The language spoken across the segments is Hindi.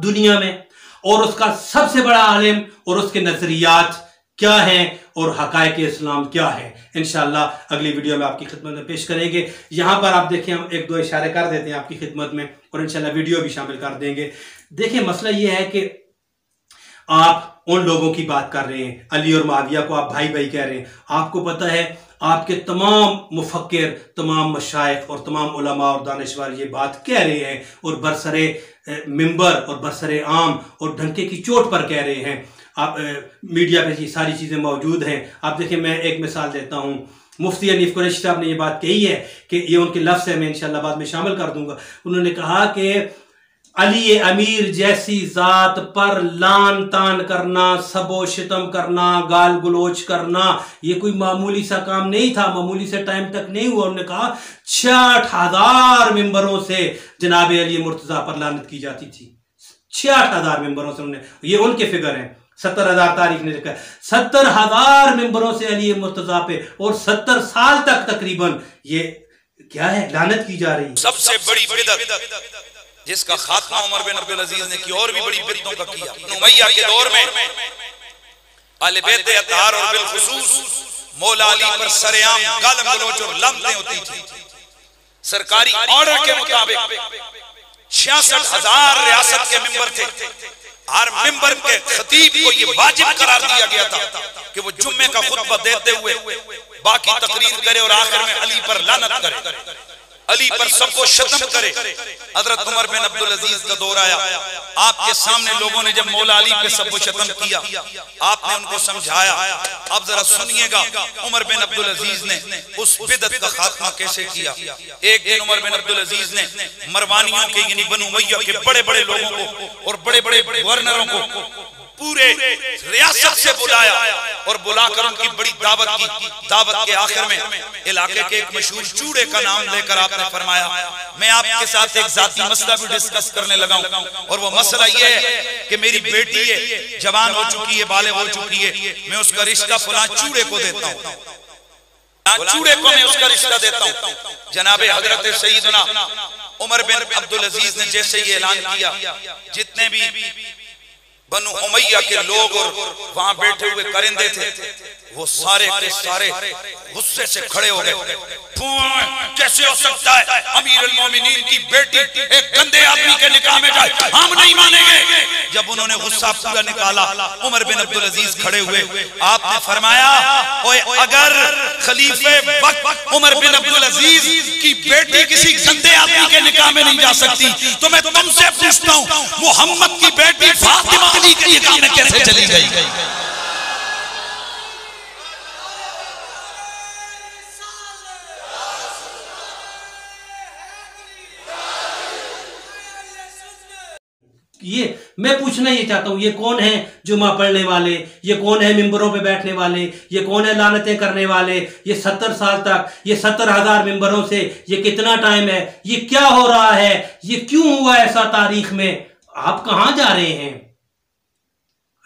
दुनिया में, और उसका सबसे बड़ा आलिम और उसके नजरियात क्या हैं और हकायक इस्लाम क्या है, इंशाअल्लाह अगली वीडियो में आपकी खिदमत में पेश करेंगे। यहाँ पर आप देखें, हम एक दो इशारे कर देते हैं आपकी खिदमत में और इंशाअल्लाह वीडियो भी शामिल कर देंगे। देखिए, मसला ये है कि आप उन लोगों की बात कर रहे हैं, अली और मुआविया को आप भाई भाई कह रहे हैं। आपको पता है आपके तमाम मुफक्किर, तमाम मशाइख और तमाम उलमा और दानिशवर ये बात कह रहे हैं और बरसरे मिंबर और बरसरे आम और ढंके की चोट पर कह रहे हैं। आप मीडिया पे ये सारी चीज़ें मौजूद हैं। आप देखिए, मैं एक मिसाल देता हूँ, मुफ्ती हनीफ कुरैशी साहब ने ये बात कही है कि ये उनके लफ्ज़ है, मैं इंशाअल्लाह बाद में शामिल कर दूंगा। उन्होंने कहा कि अली अमीर जैसी ज़ात पर लान तान करना, सबो शितम करना, गाल गलोच करना, ये कोई मामूली सा काम नहीं था, मामूली से टाइम तक नहीं हुआ। उन्होंने कहा 6000 मिंबरों से जनाब अली मुर्तज़ा पर लानत की जाती थी। 6000 मिंबरों से, उन्होंने, ये उनके फिगर हैं, 70,000 तारीख ने लिखा है, 70,000 मिंबरों से अली मुर्तज़ा पे और 70 साल तक तकरीबन ये क्या है, लानत की जा रही। सबसे बड़ी बिदअत जिसका खात्मा उमर बिन अब्दुल अजीज ने किया, और भी बड़ी बिदअतों का किया। उमैया के दौर में अहले बैत अतहार और बिलखुसूस मौला अली पर सरेआम गालम गलोच और लानतें होती थी। सरकारी ऑर्डर के मुताबिक 66,000 रियासत के मेंबर थे। हर मेंबर के खतीब को यह वाजिब करार दिया गया था कि वो जुम्मे का खुतबा देते हुए बाकी तकरीर करे और आखिर में अली पर लानत करे, अली पर सबको शतम करे। हजरत उमर बिन अब्दुल अजीज का दौर आया, आपके सामने लोगों ने जब मौला अली पे सबको शतम किया, आपने उनको समझाया। अब जरा सुनिएगा उमर बिन अब्दुल अजीज ने उस बिदअत का खात्मा कैसे किया। एक दिन उमर बिन अब्दुल अजीज ने मरवानियों के, यानी बनु उमैया के बड़े बड़े लोगों को और बड़े बड़े गवर्नरों को पूरे रियासत से बुलाया और बुलाकर उनकी बड़ी दावत की। दावत के आखिर में इलाके के एक मशहूर चूड़े का नाम लेकर आपने फरमाया, मैं आपके साथ एक जाती मसला भी डिस्कस करने लगा हूं, और वो मसला ये है कि मेरी बेटी है, जवान हो चुकी है, बालिग हो चुकी है, मैं उसका रिश्ता फलां चूड़े को देता हूं, चूड़े को मैं उसका रिश्ता देता हूं। जनाबे हजरत सईदना उमर बिन अब्दुल अजीज ने जैसे ये ऐलान किया, जितने भी बनु उमैया के लोग और वहां बैठे हुए करिंदे थे, वो सारे के सारे गुस्से से खड़े हो गए। कैसे हो सकता है अमीरुल मोमिनीन की बेटी एक गंदे आदमी के निकाह में जाए, हम नहीं मानेंगे। जब उन्होंने गुस्सा पूरा निकाला, उमर बिन अब्दुल अजीज खड़े हुए, आपने फरमाया, ओए अगर खलीफे वक्त उमर बिन अब्दुल अजीज की बेटी किसी गंदे आदमी के निकाह में नहीं जा सकती, तो मैं तुमसे पूछता हूँ मोहम्मद की बेटी फातिमा अली के निकाह में कैसे चली गई? ये मैं पूछना ये चाहता हूं, ये कौन है जुमा पढ़ने वाले, ये कौन है मिंबरों पे बैठने वाले, ये कौन है लानतें करने वाले? ये 70 साल तक, ये 70,000 मिंबरों से, ये कितना टाइम है, ये क्या हो रहा है, ये क्यों हुआ ऐसा तारीख में? आप कहां जा रहे हैं?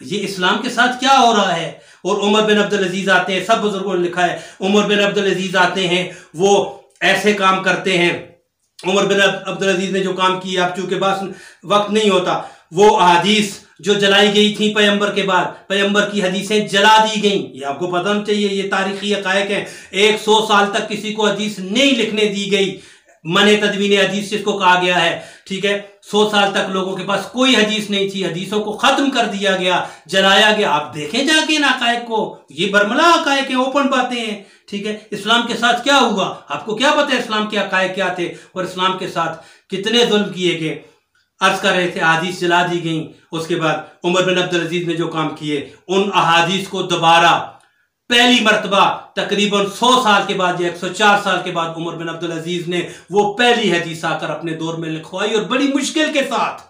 ये इस्लाम के साथ क्या हो रहा है? और उमर बिन अब्दुल अजीज आते हैं, सब बुजुर्गों ने लिखा है, उमर बिन अब्दुल अजीज आते हैं, वो ऐसे काम करते हैं। उमर बिन अब्दुल अजीज ने जो काम किया, आप चूंकि बस वक्त नहीं होता, वो हदीस जो जलाई गई थी पैगंबर के बाद, पैगंबर की हदीसें जला दी गई, ये आपको पता होना चाहिए, ये तारीखी हकायक है। 100 साल तक किसी को हदीस नहीं लिखने दी गई, मने तदवीन हदीस जिसको कहा गया है, ठीक है। 100 साल तक लोगों के पास कोई हदीस नहीं थी, हदीसों को खत्म कर दिया गया, जलाया गया। आप देखें जाके इन हकायक को, ये बरमला हकायक है, ओपन बातें हैं, ठीक है। इस्लाम के साथ क्या हुआ, आपको क्या पता है इस्लाम के हकायक क्या थे और इस्लाम के साथ कितने जुल्म किए गए? अर्ज कर रहे थे, अहादीस जला दी गई। उसके बाद उमर बिन अब्दुल अजीज ने जो काम किए, उन अहादीस को दोबारा पहली मर्तबा तकरीबन 100 साल के बाद या 104 साल के बाद उमर बिन अब्दुल अजीज ने वो पहली हदीस आकर अपने दौर में लिखवाई और बड़ी मुश्किल के साथ,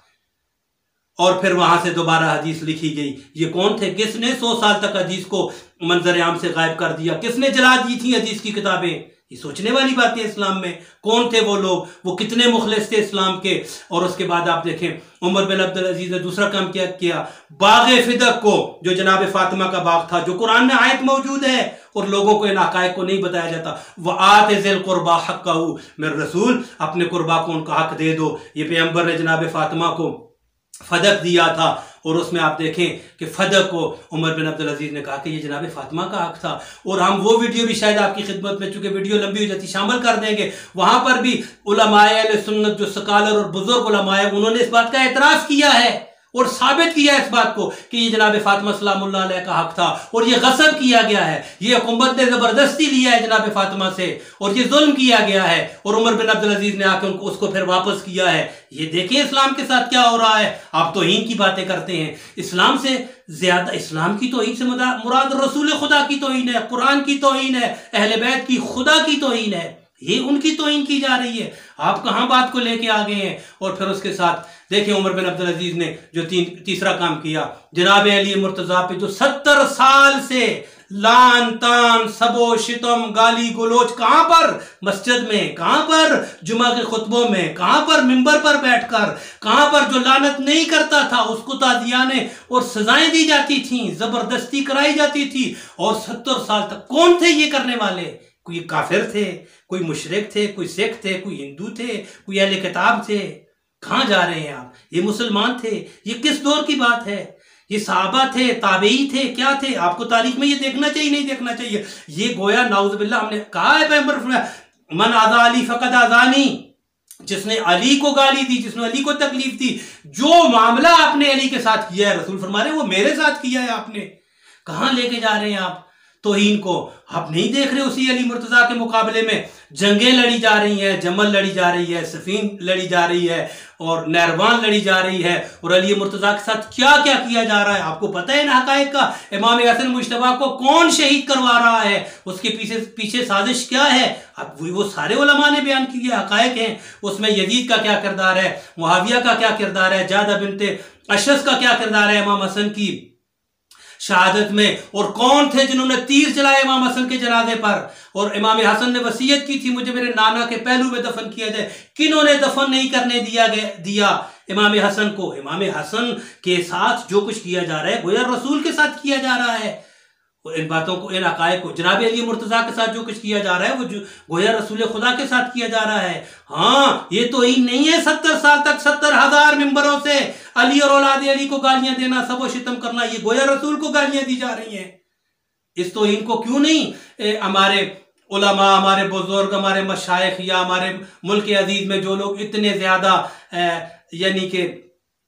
और फिर वहां से दोबारा हदीस लिखी गई। ये कौन थे? किसने 100 साल तक हदीस को मंजर आम से गायब कर दिया? किसने जला दी थी हदीस की किताबें? ये सोचने वाली बात है इस्लाम में। कौन थे वो लोग, वो कितने मुखलिस थे इस्लाम के? और उसके बाद आप देखें उमर बिन अब्दुल अजीज ने दूसरा काम क्या किया, बाग़े फिदक को, जो जनाब फातिमा का बाग था, जो कुरान में आयत मौजूद है और लोगों को इन हकायक को नहीं बताया जाता, वह आते ज़िल कुर्बा हक़्क़हू, मेरे रसूल अपने कुर्बा को उनका हक दे दो। ये पैगंबर ने जनाब फातिमा को फदक दिया था, और उसमें आप देखें कि फदक को उमर बिन अब्दुल अजीज ने कहा कि ये जनाब फातिमा का हक था। और हम वो वीडियो भी शायद आपकी खिदमत में, चूंकि वीडियो लंबी हो जाती, शामिल कर देंगे। वहां पर भी उलमाए अहले सुन्नत, जो स्कॉलर और बुजुर्ग उलमाए, उन्होंने इस बात का एतराज किया है और साबित किया इस बात को कि ये जनाब फातिमा सलामुल्लाह अलैहा का हक था और ये गसब किया गया है, ये हुकूमत ने जबरदस्ती लिया है जनाब फातिमा से, और ये जुल्म किया गया है, और उमर बिन अब्दुल अजीज ने आकर उनको उसको फिर वापस किया है। ये देखिए इस्लाम के साथ क्या हो रहा है। आप तौहीन की बातें करते हैं, इस्लाम से ज्यादा, इस्लाम की तौहीन से मुराद रसूल खुदा की तौहीन है, कुरान की तौहीन है, अहले बैत की, खुदा की तौहीन है, ये उनकी तौहीन की जा रही है। आप कहां बात को लेके आ गए हैं। और फिर उसके साथ देखिए उमर बिन अब्दुल अजीज ने जो तीसरा काम किया, जनाब अली मुर्तजा पे जो 70 साल से लान तान सबो शितम गाली गलोच, कहां पर, मस्जिद में, कहां पर जुमा के खुतबों में, कहां पर मिंबर पर बैठकर, कहां पर जो लानत नहीं करता था उसको ताजियाने और सजाएं दी जाती थी, जबरदस्ती कराई जाती थी। और 70 साल तक कौन थे ये करने वाले? कोई काफिर थे, कोई मुशरिक थे, कोई सिख थे, कोई हिंदू थे, कोई अहले किताब थे। कहां जा रहे हैं आप? ये मुसलमान थे। ये किस दौर की बात है? ये सहाबा थे, ताबेई थे, क्या थे? आपको तारीख में ये देखना चाहिए, नहीं देखना चाहिए? ये गोया नाउजुबिल्लाह, हमने कहा है पैगंबर मन आजा अली फकद आजानी, जिसने अली को गाली दी, जिसने अली को तकलीफ दी, जो मामला आपने अली के साथ किया है, रसूल फरमा रहे हैं वो मेरे साथ किया है आपने। कहां लेके जा रहे हैं आप तौहीन को? आप नहीं देख रहे उसी अली मुर्तजा के मुकाबले में जंगें लड़ी जा रही हैं, जमल लड़ी जा रही है, सफीन लड़ी जा रही है, और नैरवान लड़ी जा रही है, और अली मुर्तजा के साथ क्या क्या किया जा रहा है आपको पता है ना हकायक का? इमाम हसन मुश्तबा को कौन शहीद करवा रहा है, उसके पीछे साजिश क्या है? अब वो सारे उलमा ने बयान किए हकायक हैं। उसमें यजीद का क्या किरदार है, मुआविया का क्या किरदार है, जादा बिनते अशस का क्या किरदार है इमाम हसन की शहादत में, और कौन थे जिन्होंने तीर चलाए इमाम हसन के जनाजे पर, और इमाम हसन ने वसीयत की थी मुझे मेरे नाना के पहलू में दफन किया जाए, किन्होंने दफन नहीं करने दिया इमाम हसन को? इमाम हसन के साथ जो कुछ किया जा रहा है गोया रसूल के साथ किया जा रहा है। इन बातों को, इन अकायद को, जनाब अली मुर्तजा के साथ जो कुछ किया जा रहा है वो गोया रसूल खुदा के साथ किया जा रहा है। हाँ, ये तो ही नहीं है 70 साल तक 70,000 मिंबरों से अली और औलाद अली को गालियां देना, सबो शितम करना, ये गोया रसूल को गालियां दी जा रही हैं। इस तो इनको क्यों नहीं हमारे उलमा, हमारे बुजुर्ग, हमारे मशाइख या हमारे मुल्क अजीज में जो लोग इतने ज्यादा यानी कि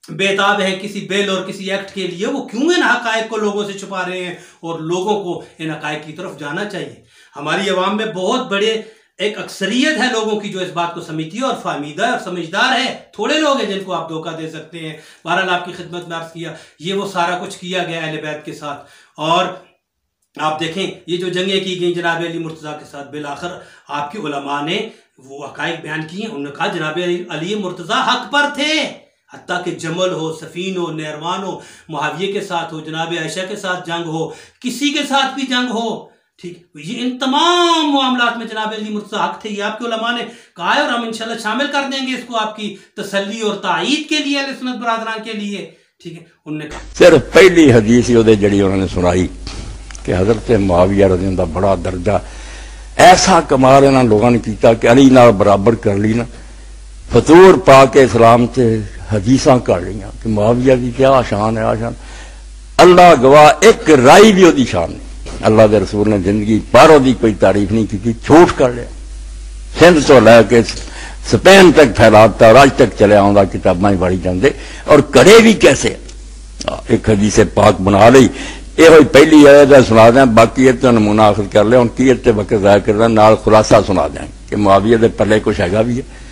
बेताब है किसी बिल और किसी एक्ट के लिए, वो क्यों इन हकायक को लोगों से छुपा रहे हैं? और लोगों को इन हकायक की तरफ जाना चाहिए। हमारी अवाम में बहुत बड़े एक अक्सरियत है लोगों की जो इस बात को समझती है और फाहमीदा और समझदार है। थोड़े लोग हैं जिनको आप धोखा दे सकते हैं। बहरहाल आपकी खिदमत में अर्ज किया, ये वो सारा कुछ किया गया अहले बैत के साथ। और आप देखें ये जो जंगें की गई जनाब अली मुर्तजा के साथ, बिलाखिर आपके उलमा ने वो हकायक बयान किए। उन्होंने कहा जनाब अली मुर्तजा हक पर थे, हत्ता कि जमल हो, सफीन हो, नहरवान हो, मुआविया के साथ हो, जनाब आयशा के साथ जंग हो, किसी के साथ भी जंग हो, ठीक, ये इन तमाम मामलात में जनाब अली मुर्तजा हक थे। ये आपके उलमा ने कहा है और हम इंशाल्लाह शामिल कर देंगे इसको आपकी तसल्ली और ताईद के लिए, अहले सुन्नत बरादरान के लिए। ठीक है, उन्होंने कहा सिर्फ पहली हदीस जी उन्होंने सुनाई कि हजरत मुआविया रज़ी अल्लाह का बड़ा दर्जा ऐसा कमाल इन्होंने लोगों ने किया कि अली नाल बराबर कर ली ना, फतूर पा के इस्लाम से हदीसा कर लिया कि मुआविया की क्या शान है, आशान अल्लाह गवाह, एक राई भी उसकी शान नहीं। अल्लाह के रसूल ने जिंदगी पर उसकी कोई तारीफ नहीं की, झूठ कर लिया। सिंध तो लैके स्पेन तक फैलाता, राज तक चले आंदा, किताबां पढ़ी जाते, और करे भी कैसे। एक हदीस पाक बना ली, यह पहली आयत सुना दें, बाकी ये तो नमूना आखिर कर लिया। हूँ की इतने वक्त जाया करना, नाल खुलासा सुना दें कि मुआविया के पल्ले कुछ हैगा भी है।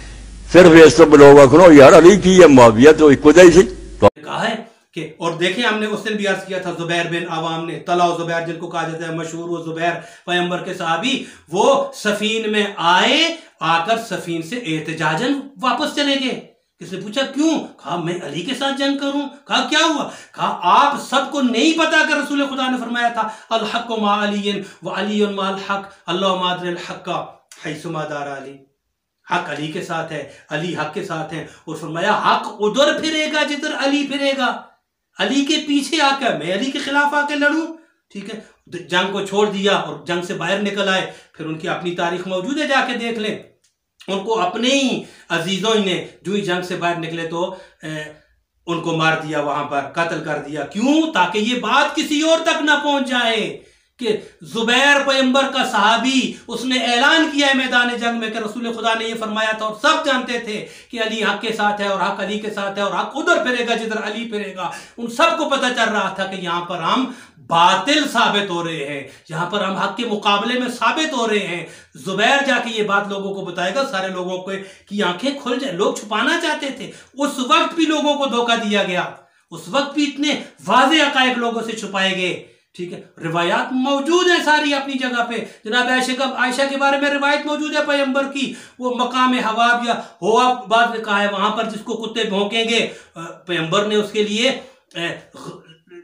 सिर्फ इस तो लोग आखो यार अली की है, मुआविया तो एक ही सी कहा है कि। और देखें हमने उस दिन भी अर्ज किया था, जुबैर बिन अवाम ने, तला जुबैर जिनको कहा जाता है मशहूर, वो जुबैर पैगंबर के सहाबी, वो सफीन में आए, आकर सफीन से एहतजाजन वापस चले गए। किसने पूछा क्यों? कहा मैं अली के साथ जंग करूं। कहा क्या हुआ? कहा आप सबको नहीं पता कि रसूल खुदा ने फरमाया था अल हक मा अलीन व अली माल हक अल्लाह मादर हक हैसुमा दार अली। हक अली के साथ है, अली हक के साथ है, और फरमाया हक उधर फिरेगा जिधर अली फिरेगा। अली के पीछे आकर मैं अली के खिलाफ आकर लड़ूं? ठीक है, जंग को छोड़ दिया और जंग से बाहर निकल आए। फिर उनकी अपनी तारीख मौजूद है, जाके देख लें। उनको अपने ही अजीजों ने जो ही जंग से बाहर निकले तो उनको मार दिया, वहां पर कत्ल कर दिया। क्यों? ताकि ये बात किसी और तक ना पहुंच जाए कि जुबैर पैगंबर का सहाबी, उसने ऐलान किया है मैदान जंग में कि रसूल खुदा ने ये फरमाया था, और सब जानते थे कि अली हक के साथ है और हक अली के साथ है और हक उधर फिरेगा जिधर अली फिरेगा। उन सबको पता चल रहा था कि यहां पर हम बातिल साबित हो रहे हैं, यहां पर हम हक के मुकाबले में साबित हो रहे हैं। जुबैर जाके ये बात लोगों को बताएगा, सारे लोगों को, कि आंखें खुल जाए। लोग छुपाना चाहते थे, उस वक्त भी लोगों को धोखा दिया गया, उस वक्त भी इतने वाज़े हक़ाइक़ लोगों से छुपाए गए। ठीक है, रिवायात मौजूद है सारी अपनी जगह पे। जनाब आयशा के बारे में रिवायत मौजूद है पैगंबर की, वो मकाम हवाब या होवाब बाद में कहा है, वहां पर जिसको कुत्ते भौंकेंगे, पैगंबर ने उसके लिए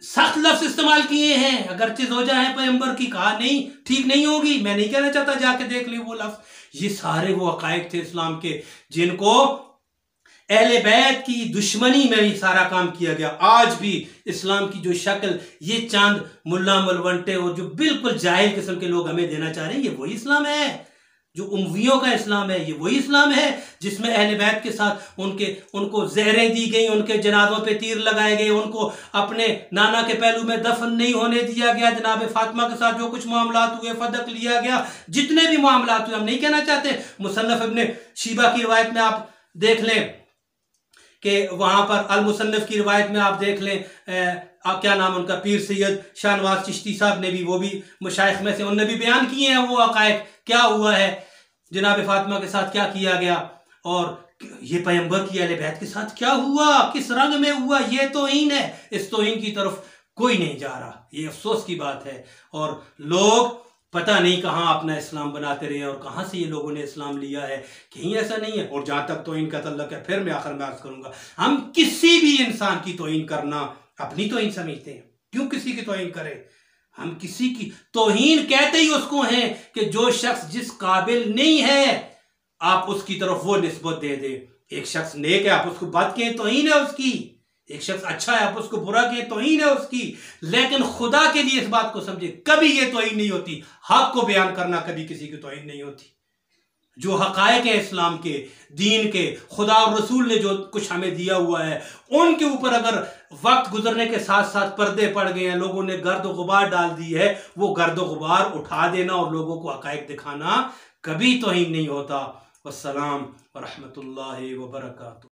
सख्त लफ्ज इस्तेमाल किए हैं। अगरचे ज़ौजा है पैगंबर की, कहा नहीं, ठीक नहीं होगी, मैं नहीं कहना चाहता, जाके देख ले वो लफ्ज। ये सारे वो हक़ाइक़ थे इस्लाम के जिनको अहले बैत की दुश्मनी में भी सारा काम किया गया। आज भी इस्लाम की जो शक्ल ये चांद मुल्ला मलवंटे और जो बिल्कुल जाहिल किस्म के लोग हमें देना चाह रहे हैं, ये वही इस्लाम है जो उम्वियों का इस्लाम है। ये वही इस्लाम है जिसमें अहले बैत के साथ उनको जहरें दी गई, उनके जनाजों पे तीर लगाए गए, उनको अपने नाना के पहलू में दफन नहीं होने दिया गया। जनाब फातिमा के साथ जो कुछ मामलात हुए, फदक लिया गया, जितने भी मामलात हुए, हम नहीं कहना चाहते। मुसन्नफ इब्ने शीबा की रिवायत में आप देख लें कि वहां पर अल मुसन्नफ की रिवायत में आप देख लें, क्या नाम उनका, पीर सैयद शाहनवाज चिश्ती साहब ने भी, वो भी मुशाइख में से, उनने भी बयान किए हैं वो हक़ाइक़, क्या हुआ है जनाब फातिमा के साथ, क्या किया गया, और ये पैगंबर की अहले बैत के साथ क्या हुआ, किस रंग में हुआ। ये तौहीन है, इस तौहीन की तरफ कोई नहीं जा रहा। ये अफसोस की बात है। और लोग पता नहीं कहाँ अपना इस्लाम बनाते रहे और कहाँ से ये लोगों ने इस्लाम लिया है, कहीं ऐसा नहीं है। और जहाँ तक तौहीन का तल्लुक है, फिर मैं आखिर में अर्ज करूंगा, हम किसी भी इंसान की तौहीन करना अपनी तौहीन समझते हैं। क्यों किसी की तौहीन करें? हम किसी की तौहीन कहते ही उसको हैं कि जो शख्स जिस काबिल नहीं है आप उसकी तरफ वो निस्बत दे दे। एक शख्स नेक है, आप उसको बद कहें, तौहीन है उसकी। एक शख्स अच्छा है, आप उसको बुरा कहें, तौहीन है उसकी। लेकिन खुदा के लिए इस बात को समझे, कभी ये तौहीन नहीं होती। हक को बयान करना कभी किसी की तौहीन नहीं होती। जो हक़ाइक़ है इस्लाम के, दीन के, खुदा और रसूल ने जो कुछ हमें दिया हुआ है, उनके ऊपर अगर वक्त गुजरने के साथ साथ पर्दे पड़ गए हैं, लोगों ने गर्द गुबार डाल दी है, वो गर्द गुबार उठा देना और लोगों को हक़ाइक़ दिखाना कभी तौहीन नहीं होता। वस्सलाम व रहमतुल्लाहि व बरकातुहू।